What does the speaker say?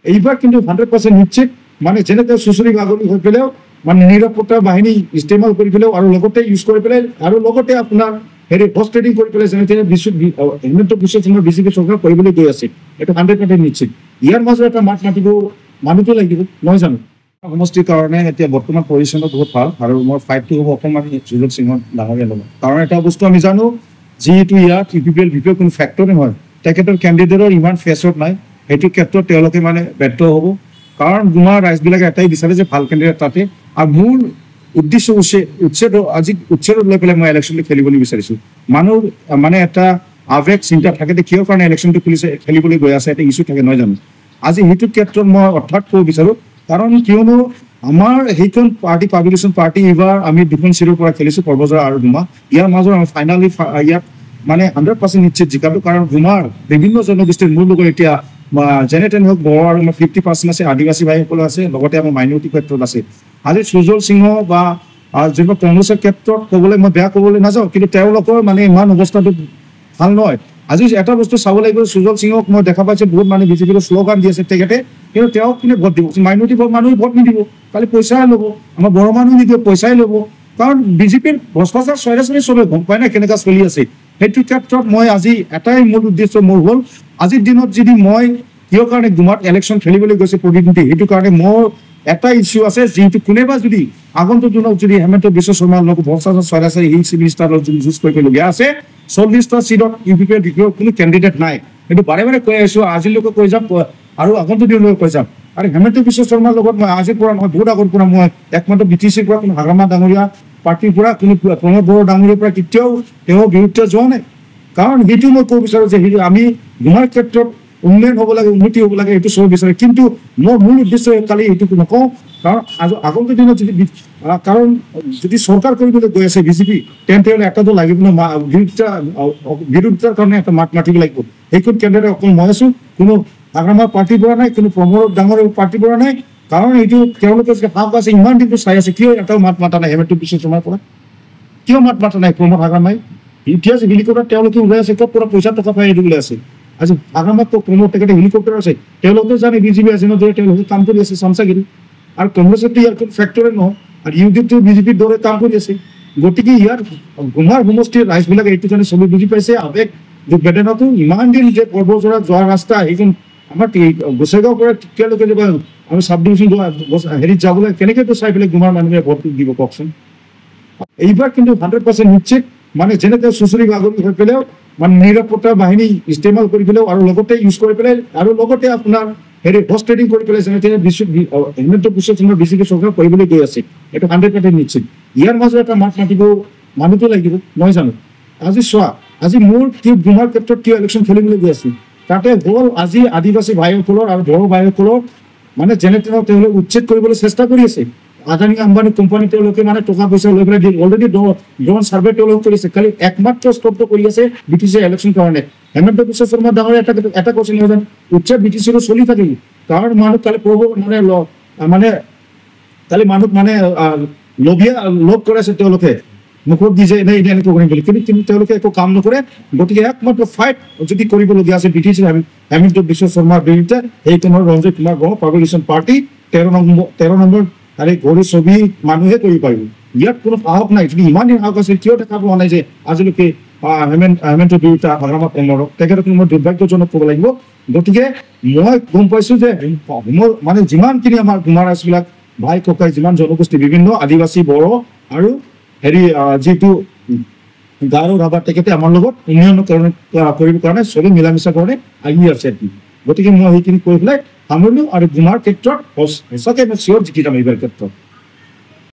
এইবাৰ কিন্তু 100% নিশ্চিত মানে যেনেকে সুচৰি বাগৰি হৈ পেলাও মানে নিৰাপত্তা বাহিনী ইস্তেমাল কৰি পেলাও আৰু লগতে ইউজ কৰি পেলাই আৰু লগতে আপোনাৰ হেৰি হৰ্চ ট্ৰেডিং কৰি পেলাই যেনে হিমন্ত বিশ্ব শৰ্মা বিজেপি চৰকাৰ কৰিবলৈ গৈ আছে এইটো 100% নিশ্চিত ইয়াৰ মাজত এটা মাত মাতিব মানুহটো লাগিব নহয় জানো সমষ্টিৰ কাৰণে এতিয়া বৰ্তমান পজিশ্যনত বহুত ভাল আৰু মোৰ ফাইটটো হ'ব অকণমান সুযোগ সিঙৰ ডাঙৰীয়া লগত কাৰণ এটা বস্তু আমি জানো যিটো ইয়াত ইউপিপিএল ভিপিএল কোনো ফেক্টৰে নহয় তেখেতৰ কেণ্ডিডেটৰ ইমান ফেচত নাই সেইটো ক্ষেত্ৰত তেওঁলোকে মানে ব্যৰ্থ হ'ব কাৰণ গুমাৰ ৰাইজবিলাকে এটাই বিচাৰে যে ভাল কেণ্ডিডেট তাতে আৰু মূল উদ্দেশ্য উচ্ছেদ লৈ পেলাই মই ইলেকশ্যনটো খেলিবলৈ বিচাৰিছোঁ মানুহ মানে এটা আৱেগ চিন্তা থাকে যে কিহৰ কাৰণে ইলেকশ্যনটো খেলিবলৈ গৈ আছে এটা ইছ্যু থাকে নহয় জানো আজি সেইটো ক্ষেত্ৰত মই অৰ্থাৎ ক'ব বিচাৰোঁ কাৰণ কিয়নো আমাৰ সেইখন পাৰ্টি পাব্লিকেশ্যন পাৰ্টি এইবাৰ আমি দুখন চিৰৰ পৰা খেলিছোঁ পৰ্বজৰা আৰু গুমা ইয়াৰ মাজত আমি ফাইনেলি ইয়াত মানে 100% নিশ্চিত জিকাটো কাৰণ গুমাৰ বিভিন্ন জনগোষ্ঠীৰ মোৰ লগত এতিয়া যেনে তেনে হওক বড়ো আৰু 50% আছে আদিবাসী ভাইসকল আছে লগতে আমাৰ মাইনৰিটি ক্ষেত্ৰত আছে আজি সুজল সিংহ বা যিবোৰ কংগ্ৰেছৰ ক্ষেত্ৰত ক'বলৈ মই বেয়া ক'বলৈ নাযাওঁ কিন্তু তেওঁলোকৰ মানে ইমান অৱস্থাটো ভাল নহয় আজি এটা বস্তু চাব লাগিব সুজল সিংহক মই দেখা পাইছোঁ বহুত মানে বিজেপিৰ শ্লোগান দি আছে তেখেতে কিন্তু তেওঁক কোনে ভোট দিব মাইনৰিটি মানুহে ভোট নিদিব খালি পইচাই ল'ব আমাৰ বড়ো মানুহ নিদিব পইচাই ল'ব কাৰণ বিজেপিৰ ভ্ৰষ্টাচাৰ চৰাচৰি চবে গম পায় না কেনেকুৱা চলি আছে সেইটো ক্ষেত্ৰত মই আজি এটাই মূল উদ্দেশ্য মোৰ হ'ল আজিৰ দিনত যদি মই কিয় কাৰণে গুমাত ইলেকশ্যন খেলিবলৈ গৈছে প্ৰতিনিধি সেইটো কাৰণে মোৰ এটা ইছ্যু আছে যিটো কোনোবা যদি আগন্তুক দিনত যদি হেমন্ত বিশ্ব শৰ্মাৰ লগত ভ্ৰষ্টাচাৰ চৰাচৰি এই চিভিষ্টাৰত যদি যুঁজ কৰিবলগীয়া আছে 40টা চিটত ইউপিপিৰ ভিতৰত কোনো কেণ্ডিডেট নাই সেইটো বাৰে বাৰে কৈ আহিছোঁ আজিলৈকে কৈ যাম আৰু আগন্তুক দিনলৈকে কৈ যাম আৰু হেমন্ত বিশ্ব শৰ্মাৰ লগত মই আজিৰ পৰা নহয় বহুত আগৰ পৰা মই একমাত্ৰ BTCৰ পৰা কোনো হাগ্ৰামা ডাঙৰীয়া পাৰ্টিৰ পৰা কোনো প্ৰমোদ বড়ো ডাঙৰীয়াৰ পৰা কেতিয়াও তেওঁৰ বিৰুদ্ধে যোৱা নাই কাৰণ সেইটো মই ক'ব বিচাৰোঁ যে আমি গুমাৰ ক্ষেত্ৰত উন্নয়ন হ'ব লাগে উন্নতি হ'ব লাগে এইটো চব বিচাৰে কিন্তু মোৰ মূল উদ্দেশ্য কালি এইটো নকওঁ কাৰণ আগন্তুক দিনত যদি কাৰণ যদি চৰকাৰ কৰিবলৈ গৈ আছে বিজেপি তেন্তে এটাতো লাগিব ন বিৰোধিতাৰ কাৰণে এটা মাত মাতিব লাগিব সেইখন কেন্দ্ৰতে অকল মই আছোঁ কোনো হাগ্ৰামাৰ পাৰ্টিৰ পৰা নাই কোনো প্ৰমোদ ডাঙৰীয়া পাৰ্টিৰ পৰা নাই কাৰণ এইটো তেওঁলোকে হাক আছে ইমান দিনটো চাই আছে কিয় এটাও মাত মাতা নাই হেমন্ত বিশ্ব শৰ্মাৰ পৰা কিয় মাত মাতা নাই প্ৰমোদ হাগ্ৰামাই এতিয়া যে হেলিকপ্টাৰ তেওঁলোকে ওলাই আছে ক'ৰ পৰা পইচা টকা পাই এইটো ওলাই আছে আজি হাগ্ৰামাত প্ৰমোদ তেখেতে হেলিকপ্টাৰ আছে তেওঁলোকে জানে বিজেপি আছে নদৰে তেওঁলোকে কাম কৰি আছে চামচাগিৰি আৰু কংগ্ৰেছতো ইয়াৰ কোনো ফেক্টৰে নহয় আৰু ইউডিএফটো বিজেপিৰ দৰে কাম কৰি আছে গতিকে ইয়াৰ গুমাৰ সমষ্টিৰ ৰাইজবিলাকে এইটো কাৰণে চবেই বুজি পাইছে আৱেগ যে বেদনাটো ইমান দিন যে পৰ্বজৰা যোৱা ৰাস্তা সেইখন আমাৰ গোসাইগাঁৱৰ পৰা তেওঁলোকে যে আমি চাব ডিভিজন হেৰিত যাবলৈ কেনেকৈতো চাই পেলাই গুমাৰ মানুহে ভোট দিব কওকচোন এইবাৰ কিন্তু 100% নিশ্চিত মানে যেনেকৈ সুচৰি বাগৰি হৈ পেলাও মানে নিৰাপত্তা বাহিনী ইস্তেমাল কৰি পেলাও আৰু লগতে ইউজ কৰি পেলাই আৰু লগতে আপোনাৰ হেৰি হৰ্চ ট্ৰেডিং কৰি পেলাই যেনে তেনে হিমন্ত বিশ্ব শৰ্মা বিজেপি চৰকাৰ কৰিবলৈ গৈ আছে এইটো 100% নিশ্চিত ইয়াৰ মাজত এটা মাত মাতিব মানুহটো লাগিব নহয় জানো আজি চোৱা আজি মোৰ কি গুমাৰ ক্ষেত্ৰত কিয় ইলেকশ্যন খেলিবলৈ গৈ আছে তাতে হ'ল আজি আদিবাসী ভাইসকলৰ আৰু বড়ো ভাইসকলৰ মানে যেনে তেনে তেওঁলোকে উচ্ছেদ কৰিবলৈ চেষ্টা কৰি আছে আদানী আম্বানী কোম্পানী তেওঁলোকে মানে টকা পইচা লৈ পেলাই অলৰেডি ড্ৰোন চাৰ্ভে তেওঁলোকে কৰিছে খালি একমাত্ৰ স্তব্ধ কৰি আছে BTC ইলেকশ্যন কাৰণে হেমন্ত বিশ্ব শৰ্মা ডাঙৰীয়া এটা কৈছে নহয় জানো উচ্ছেদ BTCৰো চলি থাকে কাৰণ মানুহ কালি মানে কালি মানুহ মানে লোভ কৰে আছে তেওঁলোকে মুখত দিছে এনেকৈ কৰিম বুলি কিন্তু তেওঁলোকে একো কাম নকৰে গতিকে একমাত্ৰ ফাইট যদি কৰিবলগীয়া আছে BTC হেমন্ত বিশ্ব শৰ্মাৰ বিৰুদ্ধে সেইখনৰ ৰঞ্জিত কুমাৰ বড়ো পাব্লিকেশ্যন পাৰ্টি 13 নম্বৰ আৰু ঘড়ী ছবি মানুহে কৰিব পাৰিব ইয়াত কোনো সাহস নাই যদি ইমান দিন সাহস আছে কিয় দেখা পোৱা নাই যে আজিলৈকে হেমন্ত বিৰুদ্ধে হাগ্ৰামা কমৰক তেখেতক মই দুৰ্ভাগ্যজনক ক'ব লাগিব গতিকে মই গম পাইছোঁ যে মানে যিমানখিনি আমাৰ গুমাৰ ৰাইজবিলাক ভাই ককাই যিমান জনগোষ্ঠী বিভিন্ন আদিবাসী বড়ো আৰু হেৰি যিটো গাৰো ৰাভা তেখেতে আমাৰ লগত উন্নয়ন কৰিবৰ কাৰণে চবেই মিলা মিছা কাৰণে আহি আছে গতিকে মই সেইখিনি কৈ পেলাই সামৰিলোঁ আৰু গুমাৰ ক্ষেত্ৰত সঁচাকৈ মই চিয়ৰ জিকি যাম এইবাৰ ক্ষেত্ৰত